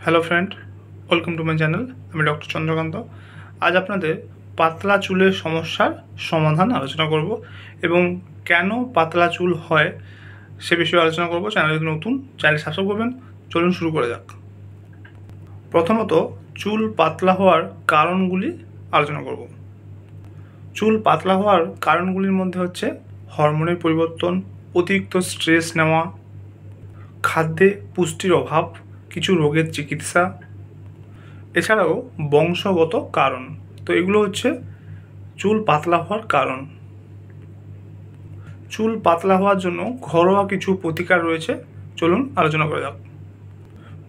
Hello friend, welcome to my channel. আমি doctor Chandrakant. আজ আপনাদের পাতলা চুলের সমস্যার সমাধান আলোচনা করব এবং কেন পাতলা চুল হয় সে বিষয়ে আলোচনা করব। চ্যানেল যদি নতুন, চ্যানেল সাবস্ক্রাইব করবেন। চলুন শুরু করে যাক। প্রথমত, চুল পাতলা হওয়ার কারণগুলি আলোচনা করব। চুল পাতলা হওয়ার কারণগুলির মধ্যে হচ্ছে হরমোনের পরিবর্তন, অতিরিক্ত স্ট্রেস নেওয়া, খাদ্যে পুষ্টির অভাব, কিছু রোগের চিকিৎসা, এছাড়াও বংশগত কারণ। তো এগুলো হচ্ছে চুল পাতলা হওয়ার কারণ। চুল পাতলা হওয়ার জন্য ঘরোয়া কিছু প্রতিকার রয়েছে, চলুন আলোচনা করা যাক।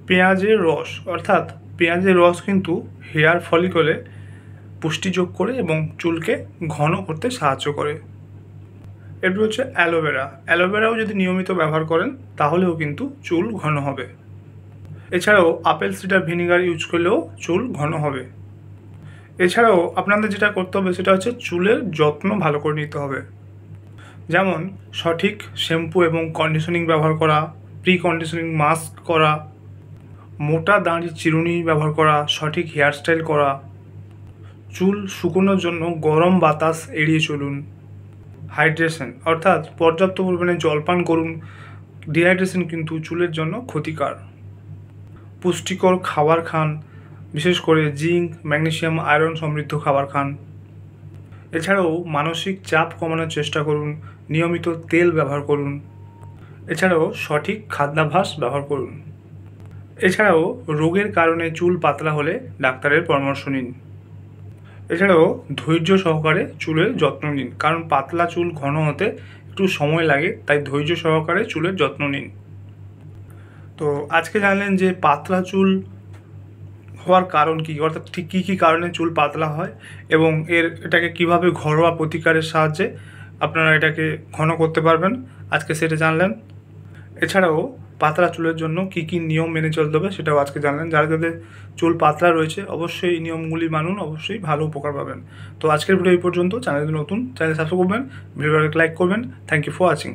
পেঁয়াজের রস, অর্থাৎ পেঁয়াজের রস কিন্তু হেয়ার ফলিকলে পুষ্টি যোগ করে এবং চুলকে ঘন করতে সাহায্য করে। এরপর হচ্ছে অ্যালোভেরা। অ্যালোভেরাও যদি নিয়মিত ব্যবহার করেন তাহলেও কিন্তু চুল ঘন হবে। এছাড়াও আপেল সিডার ভিনিগার ইউজ করলেও চুল ঘন হবে। এছাড়াও আপনাদের যেটা করতে হবে সেটা হচ্ছে চুলের যত্ন ভালো করে নিতে হবে, যেমন সঠিক শ্যাম্পু এবং কন্ডিশনিং ব্যবহার করা, প্রি কন্ডিশনিং মাস্ক করা, মোটা দাঁড়ির চিরুনি ব্যবহার করা, সঠিক হেয়ারস্টাইল করা, চুল শুকোনোর জন্য গরম বাতাস এড়িয়ে চলুন, হাইড্রেশন অর্থাৎ পর্যাপ্ত পরিমাণে জল পান করুন। ডিহাইড্রেশন কিন্তু চুলের জন্য ক্ষতিকর। পুষ্টিকর খাবার খান, বিশেষ করে জিঙ্ক, ম্যাগনেসিয়াম, আয়রন সমৃদ্ধ খাবার খান। এছাড়াও মানসিক চাপ কমানোর চেষ্টা করুন, নিয়মিত তেল ব্যবহার করুন। এছাড়াও সঠিক খাদ্যাভ্যাস ব্যবহার করুন। এছাড়াও রোগের কারণে চুল পাতলা হলে ডাক্তারের পরামর্শ নিন। এছাড়াও ধৈর্য সহকারে চুলের যত্ন নিন, কারণ পাতলা চুল ঘন হতে একটু সময় লাগে, তাই ধৈর্য সহকারে চুলের যত্ন নিন। তো আজকে জানলেন যে পাতলা চুল হওয়ার কারণ কী, অর্থাৎ ঠিক কী কী কারণে চুল পাতলা হয় এবং এটাকে কিভাবে ঘরোয়া প্রতিকারের সাহায্যে আপনারা এটাকে ঘন করতে পারবেন, আজকে সেটা জানলেন। এছাড়াও পাতলা চুলের জন্য কী কী নিয়ম মেনে চলতে হবে সেটাও আজকে জানলেন। যাদের চুল পাতলা রয়েছে অবশ্যই এই নিয়মগুলি মানুন, অবশ্যই ভালো উপকার পাবেন। তো আজকের ভিডিও এই পর্যন্ত। চ্যানেল নতুন, চ্যানেল সাবস্ক্রাইব করবেন, ভিডিওটাকে লাইক করবেন। Thank you for watching.